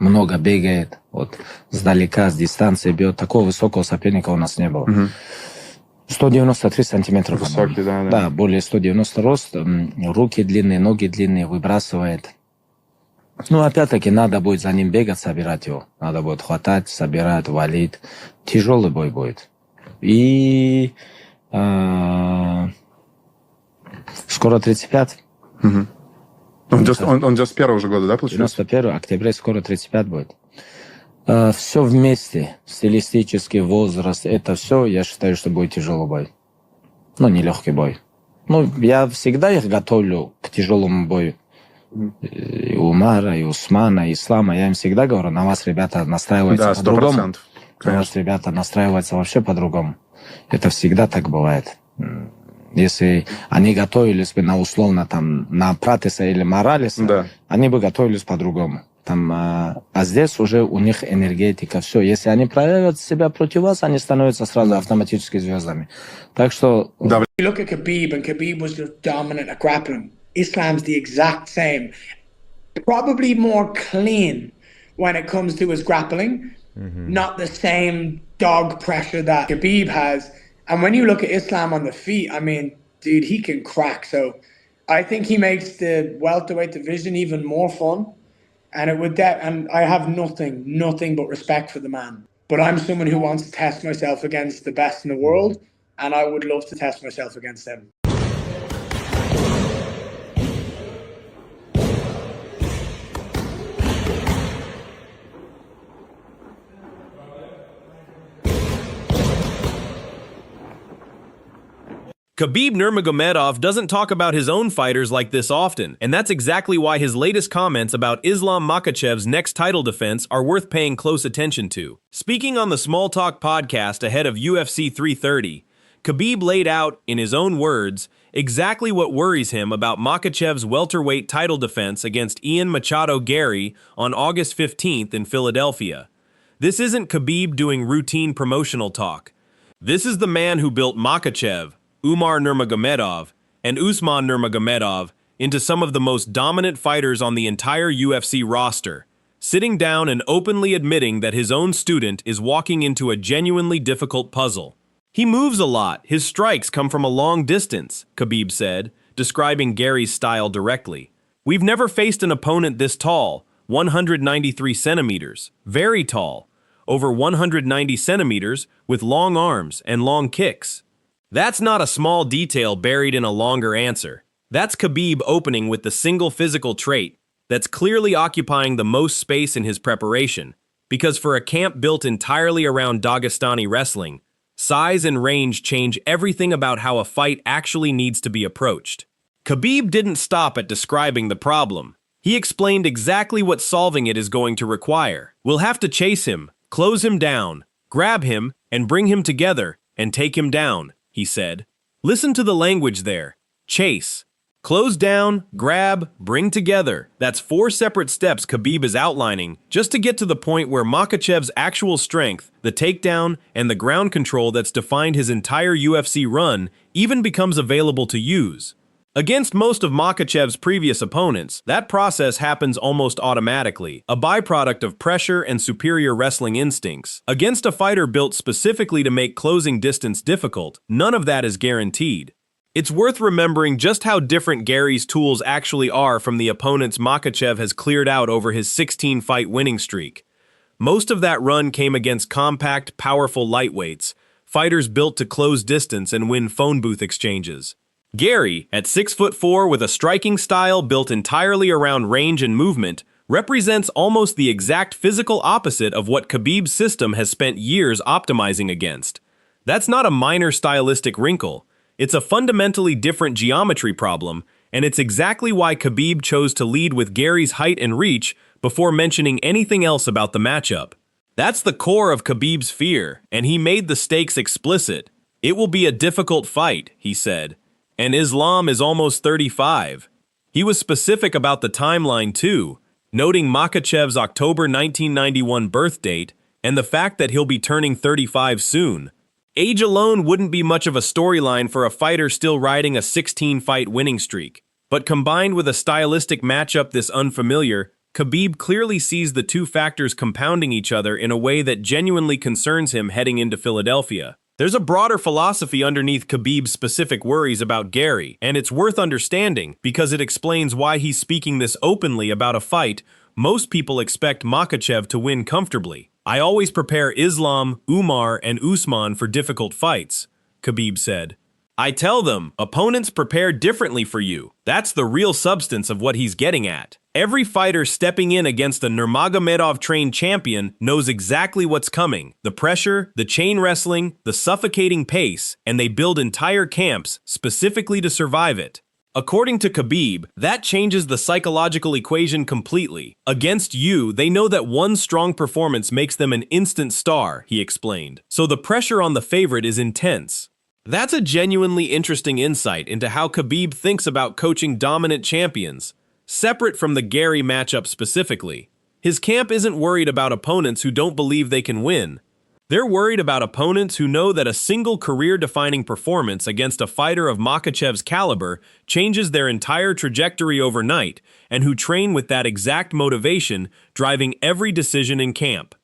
много бегает, вот сдалека, с дистанции бьет. Такого высокого соперника у нас не было. 193 сантиметра. Высокий, да. Да, более 190 рост, руки длинные, ноги длинные, выбрасывает. Ну, опять-таки, надо будет за ним бегать, собирать его. Надо будет хватать, собирать, валить. Тяжелый бой будет. И скоро 35. Он с первого же года, да, получается? 91 октября, скоро 35 будет. Все вместе, стилистический возраст, это все, я считаю, что будет тяжелый бой. Ну, нелегкий бой. Ну, я всегда их готовлю к тяжелому бою. И Умара, и Усмана, и Ислама. Я им всегда говорю, на вас, ребята, настраиваются по-другому. На вас, ребята, настраиваются вообще по-другому. Это всегда так бывает. Если они готовились бы на условно там на Пратиса или Моралеса, они бы готовились по-другому. Там, а здесь уже у них энергетика, все. Если они проявят себя против вас, они становятся сразу автоматически звездами. Так что... You look at Khabib, and Khabib was just dominant at grappling. Islam's the exact same. Probably more clean when it comes to his grappling. Not the same dog pressure that Khabib has. And when you look at Islam on the feet, I mean, dude, he can crack. So I think he makes the welterweight division even more fun. And it would and I have nothing but respect for the man. But I'm someone who wants to test myself against the best in the world, and I would love to test myself against them. Khabib Nurmagomedov doesn't talk about his own fighters like this often, and that's exactly why his latest comments about Islam Makhachev's next title defense are worth paying close attention to. Speaking on the Small Talk podcast ahead of UFC 330, Khabib laid out, in his own words, exactly what worries him about Makhachev's welterweight title defense against Ian Machado Garry on August 15th in Philadelphia. This isn't Khabib doing routine promotional talk. This is the man who built Makhachev, Umar Nurmagomedov, and Usman Nurmagomedov into some of the most dominant fighters on the entire UFC roster, sitting down and openly admitting that his own student is walking into a genuinely difficult puzzle. He moves a lot, his strikes come from a long distance, Khabib said, describing Garry's style directly. We've never faced an opponent this tall, 193 centimeters, very tall, over 190 centimeters, with long arms and long kicks. That's not a small detail buried in a longer answer. That's Khabib opening with the single physical trait that's clearly occupying the most space in his preparation, because for a camp built entirely around Dagestani wrestling, size and range change everything about how a fight actually needs to be approached. Khabib didn't stop at describing the problem. He explained exactly what solving it is going to require. We'll have to chase him, close him down, grab him, and bring him together, and take him down, he said. Listen to the language there. Chase. Close down, grab, bring together. That's 4 separate steps Khabib is outlining just to get to the point where Makhachev's actual strength, the takedown, and the ground control that's defined his entire UFC run even becomes available to use. Against most of Makhachev's previous opponents, that process happens almost automatically, a byproduct of pressure and superior wrestling instincts. Against a fighter built specifically to make closing distance difficult, none of that is guaranteed. It's worth remembering just how different Garry's tools actually are from the opponents Makhachev has cleared out over his 16-fight winning streak. Most of that run came against compact, powerful lightweights, fighters built to close distance and win phone booth exchanges. Garry, at 6'4" with a striking style built entirely around range and movement, represents almost the exact physical opposite of what Khabib's system has spent years optimizing against. That's not a minor stylistic wrinkle. It's a fundamentally different geometry problem, and it's exactly why Khabib chose to lead with Garry's height and reach before mentioning anything else about the matchup. That's the core of Khabib's fear, and he made the stakes explicit. It will be a difficult fight, he said. And Islam is almost 35. He was specific about the timeline too, noting Makhachev's October 1991 birth date and the fact that he'll be turning 35 soon. Age alone wouldn't be much of a storyline for a fighter still riding a 16-fight winning streak, but combined with a stylistic matchup this unfamiliar, Khabib clearly sees the two factors compounding each other in a way that genuinely concerns him heading into Philadelphia. There's a broader philosophy underneath Khabib's specific worries about Garry, and it's worth understanding because it explains why he's speaking this openly about a fight most people expect Makhachev to win comfortably. "I always prepare Islam, Umar, and Usman for difficult fights," Khabib said. "I tell them, opponents prepare differently for you." That's the real substance of what he's getting at. Every fighter stepping in against a Nurmagomedov-trained champion knows exactly what's coming. The pressure, the chain wrestling, the suffocating pace, and they build entire camps specifically to survive it. According to Khabib, that changes the psychological equation completely. Against you, they know that one strong performance makes them an instant star, he explained. So the pressure on the favorite is intense. That's a genuinely interesting insight into how Khabib thinks about coaching dominant champions, separate from the Garry matchup specifically. His camp isn't worried about opponents who don't believe they can win. They're worried about opponents who know that a single career-defining performance against a fighter of Makhachev's caliber changes their entire trajectory overnight, and who train with that exact motivation, driving every decision in camp.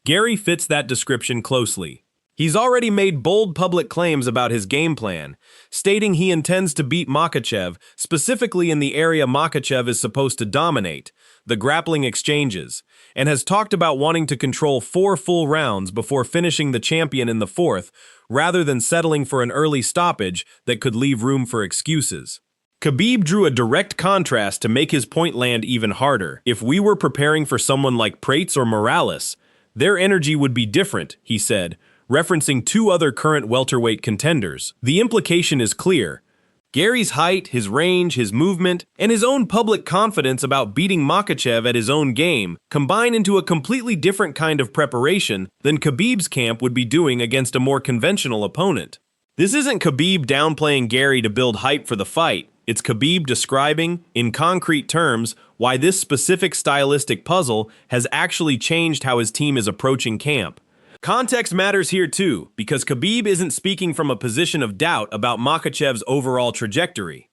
Garry fits that description closely. He's already made bold public claims about his game plan, stating he intends to beat Makhachev, specifically in the area Makhachev is supposed to dominate, the grappling exchanges, and has talked about wanting to control 4 full rounds before finishing the champion in the 4th, rather than settling for an early stoppage that could leave room for excuses. Khabib drew a direct contrast to make his point land even harder. "If we were preparing for someone like Prates or Morales, their energy would be different," he said, referencing 2 other current welterweight contenders. The implication is clear. Garry's height, his range, his movement, and his own public confidence about beating Makhachev at his own game combine into a completely different kind of preparation than Khabib's camp would be doing against a more conventional opponent. This isn't Khabib downplaying Garry to build hype for the fight. It's Khabib describing, in concrete terms, why this specific stylistic puzzle has actually changed how his team is approaching camp. Context matters here too, because Khabib isn't speaking from a position of doubt about Makhachev's overall trajectory.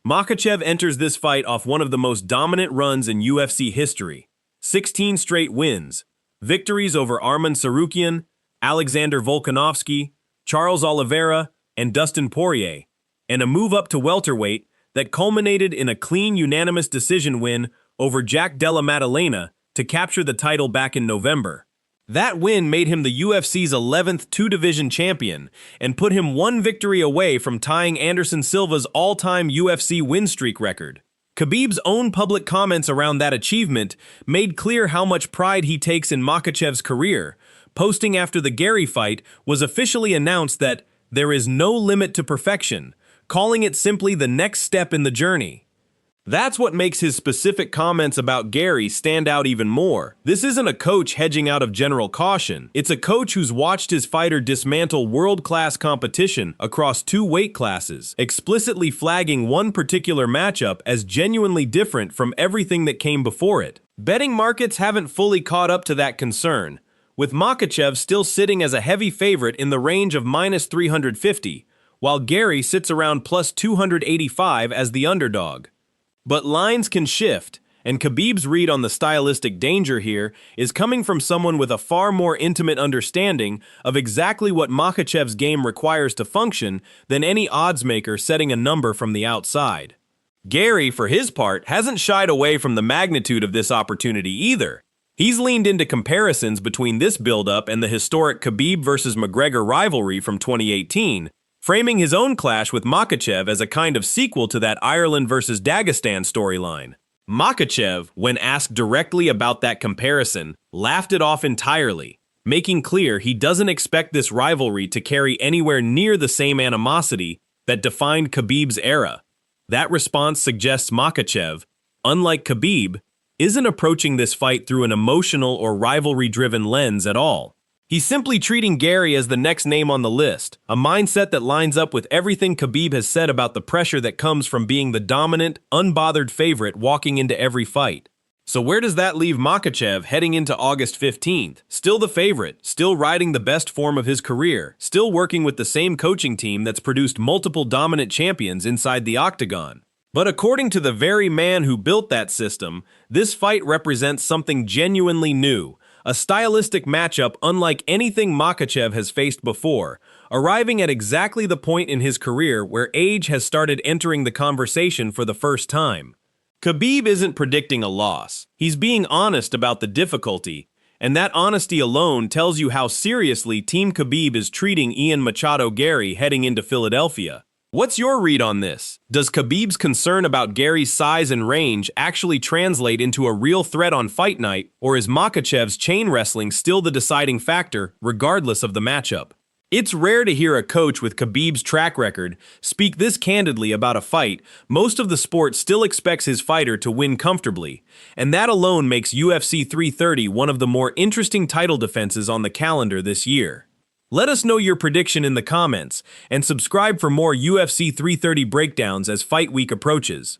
Makhachev enters this fight off one of the most dominant runs in UFC history. 16 straight wins, victories over Arman Tsarukyan, Alexander Volkanovski, Charles Oliveira, and Dustin Poirier, and a move up to welterweight that culminated in a clean unanimous decision win over Jack Della Maddalena to capture the title back in November. That win made him the UFC's 11th 2-division champion and put him 1 victory away from tying Anderson Silva's all-time UFC win streak record. Khabib's own public comments around that achievement made clear how much pride he takes in Makhachev's career. Posting after the Garry fight was officially announced that there is no limit to perfection, calling it simply the next step in the journey. That's what makes his specific comments about Garry stand out even more. This isn't a coach hedging out of general caution. It's a coach who's watched his fighter dismantle world-class competition across 2 weight classes, explicitly flagging one particular matchup as genuinely different from everything that came before it. Betting markets haven't fully caught up to that concern, with Makhachev still sitting as a heavy favorite in the range of -350, while Garry sits around +285 as the underdog. But lines can shift, and Khabib's read on the stylistic danger here is coming from someone with a far more intimate understanding of exactly what Makhachev's game requires to function than any oddsmaker setting a number from the outside. Garry, for his part, hasn't shied away from the magnitude of this opportunity either. He's leaned into comparisons between this build-up and the historic Khabib vs. McGregor rivalry from 2018, framing his own clash with Makhachev as a kind of sequel to that Ireland versus Dagestan storyline. Makhachev, when asked directly about that comparison, laughed it off entirely, making clear he doesn't expect this rivalry to carry anywhere near the same animosity that defined Khabib's era. That response suggests Makhachev, unlike Khabib, isn't approaching this fight through an emotional or rivalry-driven lens at all. He's simply treating Garry as the next name on the list, a mindset that lines up with everything Khabib has said about the pressure that comes from being the dominant, unbothered favorite walking into every fight. So where does that leave Makhachev heading into August 15th? Still the favorite, still riding the best form of his career, still working with the same coaching team that's produced multiple dominant champions inside the octagon. But according to the very man who built that system, this fight represents something genuinely new, a stylistic matchup unlike anything Makhachev has faced before, arriving at exactly the point in his career where age has started entering the conversation for the first time. Khabib isn't predicting a loss. He's being honest about the difficulty, and that honesty alone tells you how seriously Team Khabib is treating Ian Machado Garry heading into Philadelphia. What's your read on this? Does Khabib's concern about Garry's size and range actually translate into a real threat on fight night, or is Makhachev's chain wrestling still the deciding factor, regardless of the matchup? It's rare to hear a coach with Khabib's track record speak this candidly about a fight. Most of the sport still expects his fighter to win comfortably, and that alone makes UFC 330 one of the more interesting title defenses on the calendar this year. Let us know your prediction in the comments, and subscribe for more UFC 330 breakdowns as Fight Week approaches.